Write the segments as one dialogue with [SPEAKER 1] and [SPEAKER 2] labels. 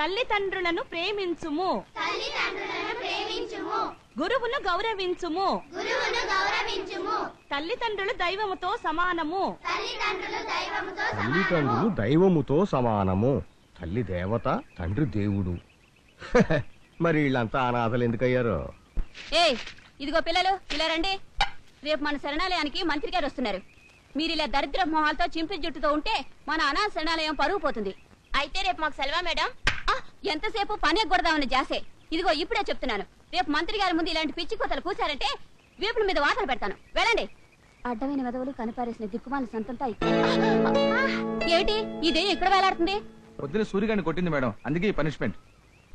[SPEAKER 1] తల్లిదండ్రులను ప్రేమించుము. గురువును గౌరవించుము. తల్లిదండ్రులు దైవముతో సమానము.
[SPEAKER 2] తల్లిదండ్రులు దైవముతో సమానము. తల్లి దేవత, తండ్రి దేవుడు. మరి వీళ్ళంతా అనాథలు ఎందుకయ్యారో?
[SPEAKER 3] ఇదిగో పిల్లలు, ఇలా రండి. రేపు మన శరణాలయానికి మంత్రి గారు వస్తున్నారు. మీరు ఇలా దరిద్ర మొహాలతో చింపి జుట్టుతో ఉంటే మన అనాథ శరణాలయం పరుగు పోతుంది. అయితే రేపు మాకు సెలవా మేడం? ఎంతసేపు పని ఎగ్గొడదామని జాసే. ఇదిగో ఇప్పుడే చెప్తున్నాను, రేపు మంత్రి గారి ముందు ఇలాంటి పిచ్చి కోతలు కూర్చారంటే వీపుల మీద వాతలు పెడతాను. వెళ్ళండి. అడ్డమైన వెదవులు కనపారేసిన దిక్కుమాల సంతంతా ఏమిటి ఇదే ఇక్కడ వేలాడుతుంది?
[SPEAKER 4] పొద్దున సూర్యగాన్ని కొట్టింది మేడం, అందుకే ఈ పనిష్మెంట్.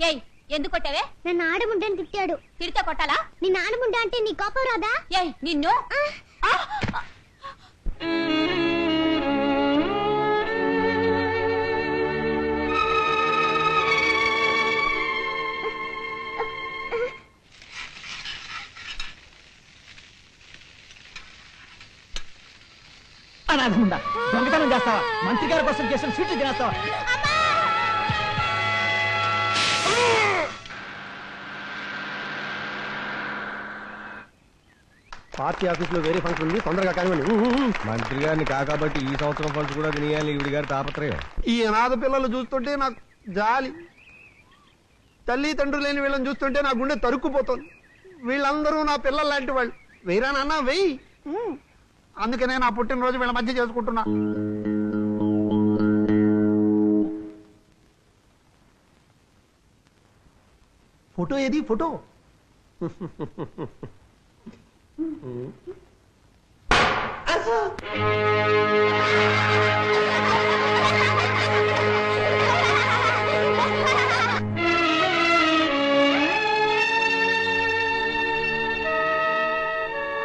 [SPEAKER 3] ఏయ్, ఎందుకు కొట్టావే?
[SPEAKER 5] నన్ను ఆడముండని తిట్టాడు.
[SPEAKER 3] తిడితే కొట్టాలా?
[SPEAKER 5] నిన్ను ఆడముండ అంటే నీ కోపం రాదా?
[SPEAKER 3] ఏయ్, నిన్ను
[SPEAKER 6] అనాథముండా, దొంగతనం చేస్తావా? మంత్రి గారి కోసం చేసిన స్వీట్లు తినేస్తావా?
[SPEAKER 2] పార్టీ ఆఫీస్ లో వేరే ఫంక్షన్ ఉంది, తొందరగా కానివ్వండి. మంత్రి గారిని కాకబట్టి ఈ సంవత్సరం ఫండ్స్ కూడా తినేయాలి ఈవిడి గారి తాపత్రయం.
[SPEAKER 7] ఈ అనాథ పిల్లలు చూస్తుంటే నాకు జాలి. తల్లి తండ్రులు లేని వీళ్ళని చూస్తుంటే నా గుండె తరుక్కుపోతుంది. వీళ్ళందరూ నా పిల్లలు లాంటి వాళ్ళు. వెయ్యరా నాన్న, వెయ్యి. అందుకనే నా పుట్టినరోజు వీళ్ళ మధ్య చేసుకుంటున్నా. ఫోటో ఏది? ఫోటో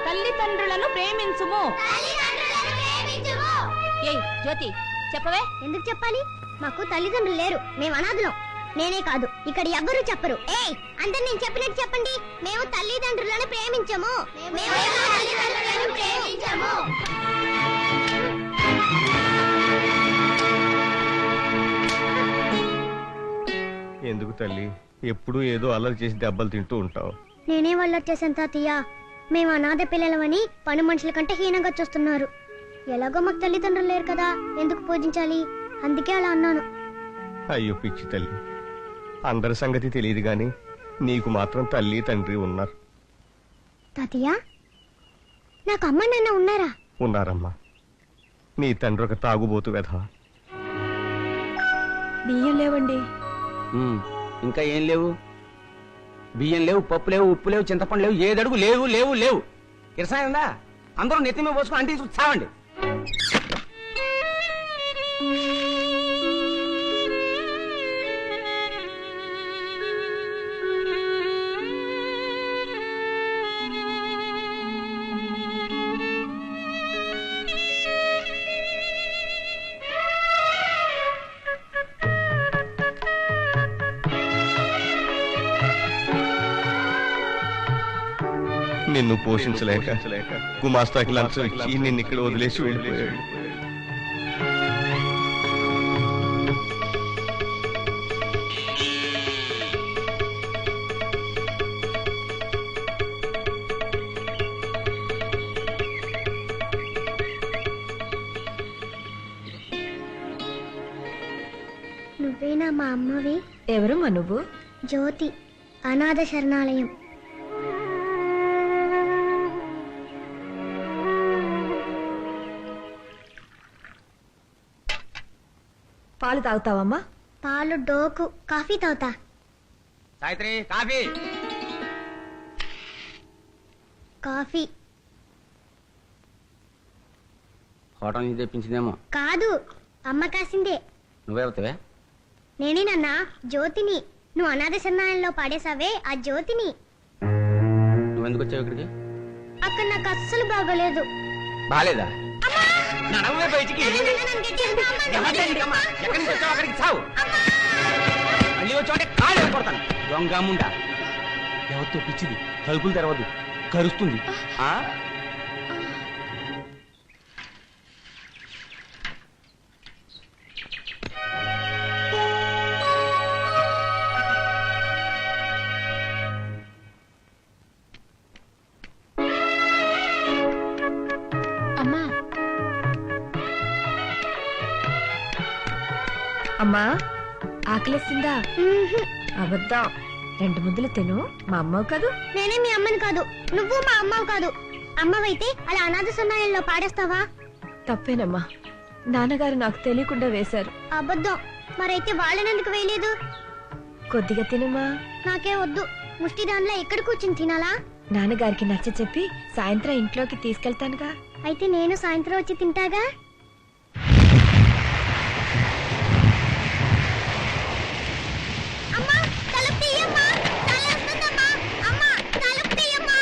[SPEAKER 1] తల్లిదండ్రులను ప్రేమించుము.
[SPEAKER 3] ఏయ్ జ్యోతి, చెప్పవే.
[SPEAKER 5] ఎందుకు చెప్పాలి? మాకు తల్లిదండ్రులు లేరు, మేము అనాథులం. నేనే కాదు, ఇక్కడ ఎవ్వరూ చెప్పరు. అందరు నేను చెప్పినట్టు చెప్పండి. మేము తల్లిదండ్రులను ప్రేమించము.
[SPEAKER 2] ఎందుకు తల్లి ఎప్పుడు ఏదో అల్లరి చేసి దెబ్బలు తింటూ ఉంటావు?
[SPEAKER 5] నేనే వాళ్ళు వచ్చేసాను తాతయ్య. మేము అనాథ పిల్లలమని పని మనుషుల కంటే హీనంగా చూస్తున్నారు. ఎలాగో మాకు తల్లిదండ్రులు లేరు కదా, ఎందుకు పూజించాలి? అందుకే అలా అన్నాను.
[SPEAKER 2] అయ్యో పిచ్చి తల్లి, అందరి సంగతి తెలియదు గాని నీకు మాత్రం తల్లి తండ్రి ఉన్నారు.
[SPEAKER 5] తాతయ్య, నాకు అమ్మ నాన్న ఉన్నారా?
[SPEAKER 2] ఉన్నారమ్మా. నీ తండ్రి ఒక తాగుబోతు వెధవ.
[SPEAKER 1] బియ్యం లేవండి.
[SPEAKER 6] ఇంకా ఏం లేవు? బియ్యం లేవు, పప్పు లేవు, ఉప్పు లేవు, చింతపండు లేవు, ఏదడుగు లేవు లేవు లేవు. ఇరసాయందా? అందరూ నెత్తి మీద పోసుకుని అంటే చావండి.
[SPEAKER 2] నిన్ను పోషించలేక గుమాస్తాకి లంచం ఇచ్చి నిన్ను ఇక్కడ వదిలేసి వెళ్ళిపోయాడు.
[SPEAKER 5] నువ్వేనా మా అమ్మవి?
[SPEAKER 1] ఎవరమ్మా నువ్వు?
[SPEAKER 5] జ్యోతి, అనాథ శరణాలయం.
[SPEAKER 1] పాలు తాగుతావమ్మా?
[SPEAKER 5] పాలు డోకు. కాఫీ తాగుతా.
[SPEAKER 6] సాయిత్రి, కాఫీ.
[SPEAKER 5] కాఫీ
[SPEAKER 6] హోటల్ నుంచి తెప్పించిందేమో.
[SPEAKER 5] కాదు, అమ్మ కాసిందే.
[SPEAKER 6] నువ్వెవతవే?
[SPEAKER 5] నేనేనన్నా, జ్యోతిని. నువ్వు అనాథ శరణాలయంలో పాడేసావే, ఆ జ్యోతిని.
[SPEAKER 6] నువ్వెందుకు వచ్చావు ఇక్కడికి?
[SPEAKER 5] అక్కడ నాకు అస్సలు బాగోలేదు.
[SPEAKER 6] బాలేదా? నడవే బయటికి. ఎక్కడి నుంచి వచ్చావు అక్కడికి చావు. మళ్ళీ వచ్చావంటే కాళ్ళు వెళ్ళిపోతాను. దొంగముండా, ఎవరితో పిచ్చిది, తలుపులు తెరవద్దు, కరుస్తుంది.
[SPEAKER 1] అమ్మా ఆకలిస్తుందా? అబద్ధం. 2 ముద్దలు తిను. మా అమ్మవు కాదు.
[SPEAKER 5] నేనే మీ అమ్మని కాదు, నువ్వు మా అమ్మవు కాదు. అమ్మవైతే అలా అనాథ సన్నాయంలో పాడేస్తావా?
[SPEAKER 1] తప్పేనమ్మా, నాన్నగారు నాకు తెలియకుండా వేశారు.
[SPEAKER 5] అబద్ధం. మరైతే వాళ్ళనెందుకు వేయలేదు?
[SPEAKER 1] కొద్దిగా తినమ్మా.
[SPEAKER 5] నాకే వద్దు. ముష్టి దానిలో ఎక్కడ కూర్చుని తినాలా?
[SPEAKER 1] నాన్నగారికి నచ్చ చెప్పి సాయంత్రం ఇంట్లోకి తీసుకెళ్తానుగా.
[SPEAKER 5] అయితే నేను సాయంత్రం వచ్చి తింటాగా. అమ్మా, తలుపు తీయమ్మా. తలేస్తుందమ్మా. అమ్మా, తలుపు తీయమ్మా.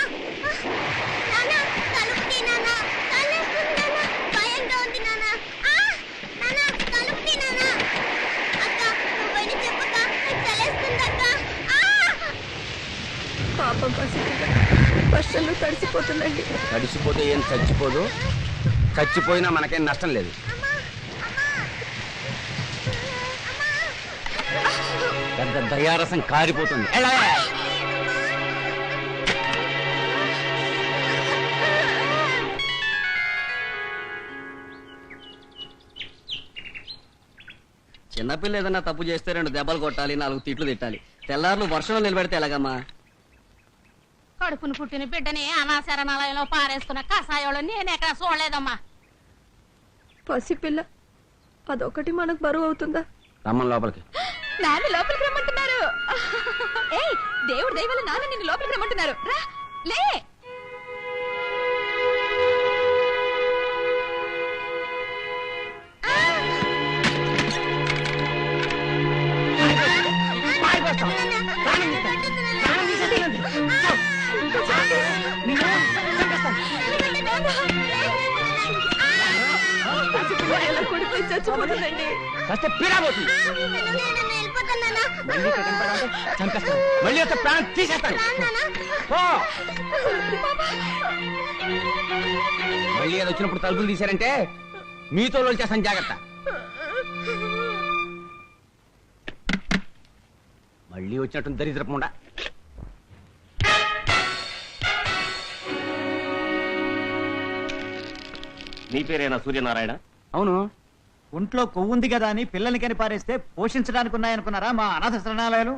[SPEAKER 5] నాన్న, తలుపు తీ నాన్న. తలేస్తుంది నాన్న. భయంగా ఉంది నాన్న. నాన్న, తలుపు తీ నాన్న. అక్క, నువ్వైనా చెప్పక్క. తలేస్తుంది అక్క.
[SPEAKER 1] పాపం పసిపిల్ల వర్షంలో తడిసిపోతుందండి.
[SPEAKER 6] తడిసిపోతే ఏం చచ్చిపోదు, చచ్చిపోయినా మనకేం నష్టం లేదు. పెద్ద దయారసం కారిపోతుంది. ఎలా? చిన్నపిల్ల ఏదన్నా తప్పు చేస్తే 2 దెబ్బలు కొట్టాలి, 4 తిట్లు తిట్టాలి. తెల్లారులు వర్షంలో నిలబెడితే ఎలాగమ్మా?
[SPEAKER 3] కడుపును పుట్టిన బిడ్డని అనాశరణాలయంలో పారేస్తున్న కషాయోళ్ళు నేనెక్కడ చూడలేదమ్మా.
[SPEAKER 1] పసిపిల్ల అదొకటి మనకు బరువు అవుతుందా?
[SPEAKER 6] రమ్మని లోపలికి.
[SPEAKER 3] నాన్న లోపలికి రమ్మంటున్నారు. ఏయ్, దేవుడి దయ వల్ల నాన్న నిన్ను లోపలికి రమ్మంటున్నారు. రా, లే.
[SPEAKER 1] కొడిపోయి చచ్చిపోతుందండి.
[SPEAKER 6] కాస్త పీడాపోతుంది. మళ్ళీ ఒక ప్రాణం తీసేస్తాను. మళ్ళీ అది వచ్చినప్పుడు తలుపులు తీశారంటే మీతో చేస్తాను. జాగ్రత్త. మళ్ళీ వచ్చినట్టు దరిద్రపముండా.
[SPEAKER 2] నీ పేరేనా సూర్యనారాయణ?
[SPEAKER 6] అవును.
[SPEAKER 8] ఒంట్లో కొవ్వుంది కదా అని పిల్లల్ని కని పారేస్తే పోషించడానికి ఉన్నాయనుకున్నారా మా అనాథ శరణాలయాలు?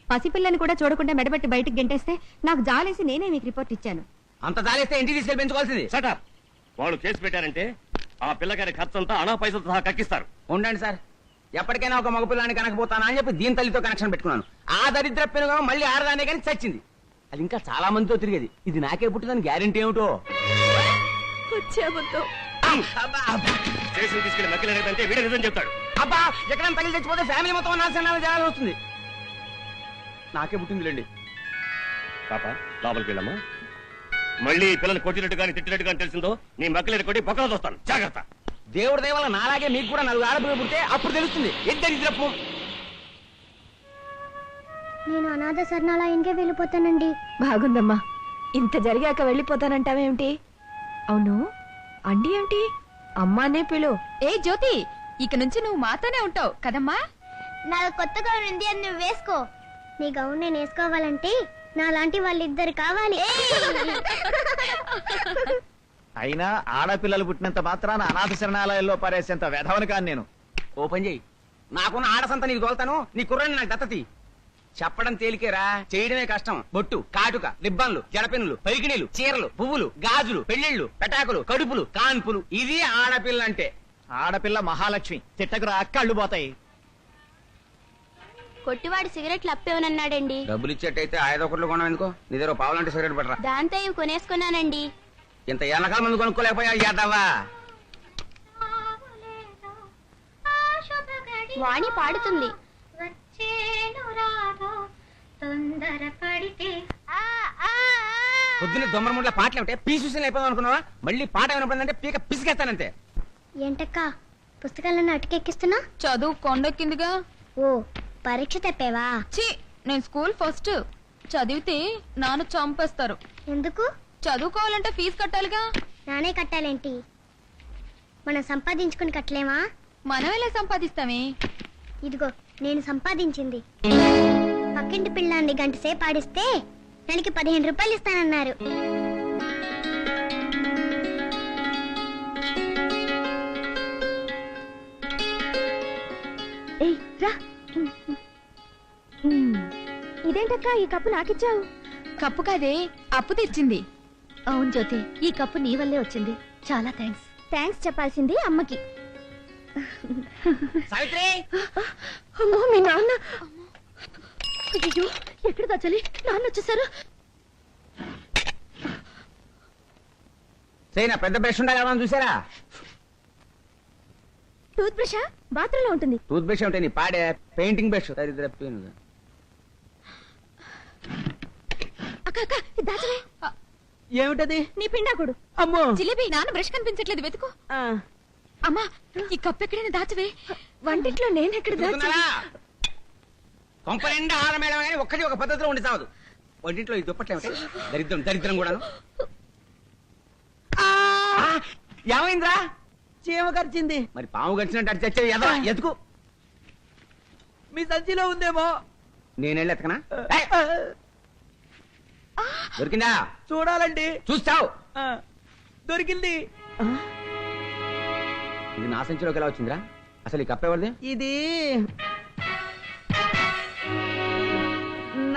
[SPEAKER 3] పసిపిల్లని కూడా చూడకుండా మెడబెట్టి బయటికి గెంటేస్తే నాకు జాలేసి నేనే మీకు రిపోర్ట్ ఇచ్చాను.
[SPEAKER 6] అంత దాలేస్తే ఇంటికి తీసుకెళ్ళి పెంచుకోవాల్సింది.
[SPEAKER 2] సటప్. వాళ్ళు కేసు పెట్టారంటే ఆ పిల్లగారి ఖర్చంతా అనా పైసలతో సహా కక్కిస్తారు.
[SPEAKER 6] ఉండండి సార్, ఎప్పటికైనా ఒక మగపిల్లాన్ని కనకపోతానా అని చెప్పి దీని తల్లితో కనెక్షన్ పెట్టుకున్నాను. ఆ దరిద్ర పెనుగా మళ్ళీ ఆడదానే కానీ చచ్చింది. అది ఇంకా చాలా మందితో తిరిగేది. ఇది నాకే పుట్టిందని గ్యారెంటీ ఏమిటో.
[SPEAKER 1] వచ్చాబద్దు.
[SPEAKER 2] స్టేషన్ తీసుకెళ్లి నక్కలేదంటే వీడే నిజం చెప్తాడు.
[SPEAKER 6] అబ్బా, ఎక్కడైనా తగిలి తెచ్చిపోతే ఫ్యామిలీ మొత్తం నాశనాలు చేయాల్సి వస్తుంది. నాకే పుట్టిందిలేండి.
[SPEAKER 2] పాప లోపలికి వెళ్ళమ్మా. మళ్ళీ పిల్లలు కొట్టినట్టు కానీ తిట్టినట్టు కానీ తెలిసిందో నీ మక్కలేరు కొట్టి బొక్కలు చూస్తాను. జాగ్రత్త.
[SPEAKER 6] దేవుడి దయ వల్ల నాలాగే మీకు కూడా 4 ఆడపిల్లలు పుడితే అప్పుడు తెలుస్తుంది ఇద్దరి దరిద్రపు.
[SPEAKER 5] నేను అనాథ శరణాలయానికే వెళ్ళిపోతానండి.
[SPEAKER 1] బాగుందమ్మా. ఇంత జరిగాక వెళ్ళిపోతానంటావేమిటి? అవును, అండి ఏమిటి? అమ్మానే పిలు.
[SPEAKER 3] ఏ జ్యోతి, ఇక నుంచి నువ్వు మాతోనే ఉంటావు కదమ్మా.
[SPEAKER 5] నాకు కొత్త గౌన్ ఉంది, అని నువ్వు వేసుకో. నీ గౌన్ నేను వేసుకోవాలంటే నాలాంటి వాళ్ళిద్దరు కావాలి.
[SPEAKER 8] అయినా ఆడపిల్లలు పుట్టినంత మాత్రాన అనాథ శరణాలయాల్లో పారేసేంత వెధవని కాను నేను.
[SPEAKER 6] ఓపెన్ చేయి. నాకున్న ఆడసంత నీకు తోలుతాను. నీ కుర్రని నాకు దత్తతి. చెప్పడం తేలికేరా, చేయడమే కష్టం. బొట్టు, కాటుక, రిబ్బన్లు, జడపెన్నులు, పైకిణీలు, చీరలు, పువ్వులు, గాజులు, పెళ్లిళ్లు, పెటాకులు, కడుపులు, కాన్పులు. ఇది ఆడపిల్ల అంటే.
[SPEAKER 8] ఆడపిల్ల మహాలక్ష్మి. తిట్టకురా, కళ్ళు పోతాయి.
[SPEAKER 5] కొట్టివాడు సిగరెట్లు అప్పేవనన్నాడండి.
[SPEAKER 6] డబ్బులు ఇచ్చేట్టయితే 5 ఒకట్లు కొనడం ఎందుకో. నీ దగ్గర పావులంటే సిగరెట్ పడరా.
[SPEAKER 5] దాంతో ఇవి కొనేసుకున్నానండి.
[SPEAKER 6] ఇంత ఎనకాల మంది కొనుక్కోలేకపోయా యాదవ్వా.
[SPEAKER 5] వాణి పాడుతుంది.
[SPEAKER 6] పొద్దున్న దొమ్మరముండ్ల పాటలు ఏమిటే పీసూసిన అయిపోదాం అనుకున్నావా? మళ్ళీ పాట వినపడిందంటే పీక పిసికేస్తానంతే.
[SPEAKER 5] ఏంటక్క పుస్తకాలను అటుకెక్కిస్తున్నా?
[SPEAKER 3] చదువు కొండెక్కిందిగా.
[SPEAKER 5] ఓ, పరీక్ష తప్పేవా?
[SPEAKER 3] ఛీ, నేను స్కూల్ ఫస్ట్. చదివితే నాన్న చంపేస్తారు.
[SPEAKER 5] ఎందుకు?
[SPEAKER 3] చదువుకోవాలంటే ఫీజు కట్టాలిగా.
[SPEAKER 5] నానే కట్టాలేంటి? మనం సంపాదించుకుని కట్టలేమా?
[SPEAKER 3] మనం ఎలా సంపాదిస్తామే?
[SPEAKER 5] ఇదిగో నేను సంపాదించింది. పక్కింటి పిల్లాన్ని 1 గంట సేపు ఆడిస్తే నెలకి 15 రూపాయలు ఇస్తానన్నారు. అదేంటక్క ఈ కప్పు నాకిచ్చావు?
[SPEAKER 1] కప్పు కాదే, అప్పు తెచ్చింది.
[SPEAKER 5] అవును జ్యోతి, ఈ కప్పు నీ వల్లే వచ్చింది. చాలా థ్యాంక్స్. థ్యాంక్స్ చెప్పాల్సింది అమ్మకి.
[SPEAKER 6] సావిత్రి
[SPEAKER 5] అమ్మో మీ నాన్న. అయ్యో ఎక్కడ దాచాలి? నాన్న వచ్చేసారు.
[SPEAKER 6] సైనా పెద్ద బ్రష్ ఉండాలి చూసారా?
[SPEAKER 5] టూత్ బ్రషా? బాత్రూంలో ఉంటుంది.
[SPEAKER 6] టూత్ బ్రష్ ఉంటే నీ పాడే పెయింటింగ్ బ్రష్.
[SPEAKER 5] అక్క అక్క ఇది దాచవే.
[SPEAKER 7] ఏమిటది?
[SPEAKER 5] నీ పిండాకుడు.
[SPEAKER 7] అమ్మో
[SPEAKER 1] జిలేబీ, నాన్న బ్రష్ కనిపించట్లేదు, వెతుకు. అమ్మా, ఈ కప్పు ఎక్కడైనా దాచవే.
[SPEAKER 5] వంటింట్లో నేను ఎక్కడ దాచా?
[SPEAKER 6] కొంప నిండా ఆహారం మేడం కానీ ఒక్కటి ఒక పద్ధతిలో ఉండి చావదు. వంటింట్లో ఈ దుప్పట్లే ఉంటాయి. దరిద్రం దరిద్రం కూడాను. ఏమైందిరా?
[SPEAKER 7] చీమ కరిచింది.
[SPEAKER 6] మరి పాము గడిచినట్టు అటు చచ్చేది ఎదరా ఎతుకు.
[SPEAKER 7] మీ సంచిలో ఉందేమో.
[SPEAKER 6] నేనెళ్ళి ఎతకనా? ఏయ్! దొరికిందా?
[SPEAKER 7] చూడాలండి.
[SPEAKER 6] చూస్తావు.
[SPEAKER 7] దొరికింది.
[SPEAKER 6] ఇది నా సంచిలోకి ఎలా వచ్చిందిరా? అసలు ఈ కప్పెవరిది?
[SPEAKER 7] ఇది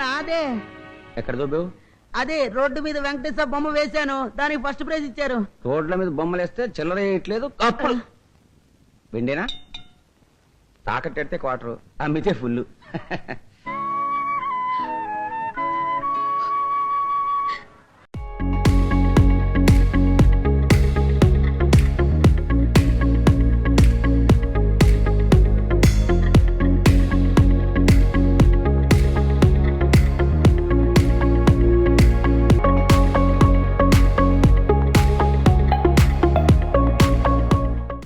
[SPEAKER 7] నాదే.
[SPEAKER 6] ఎక్కడ దొబ్బేవు?
[SPEAKER 7] అదే రోడ్డు మీద వెంకటేశ్వర బొమ్మ వేశాను, దానికి ఫస్ట్ ప్రైజ్ ఇచ్చారు.
[SPEAKER 6] రోడ్ల మీద బొమ్మలు వేస్తే చిల్లర వేయట్లేదు. కప్పులు వెండేనా? తాకట్టెడితే క్వార్టర్, అమ్మితే ఫుల్.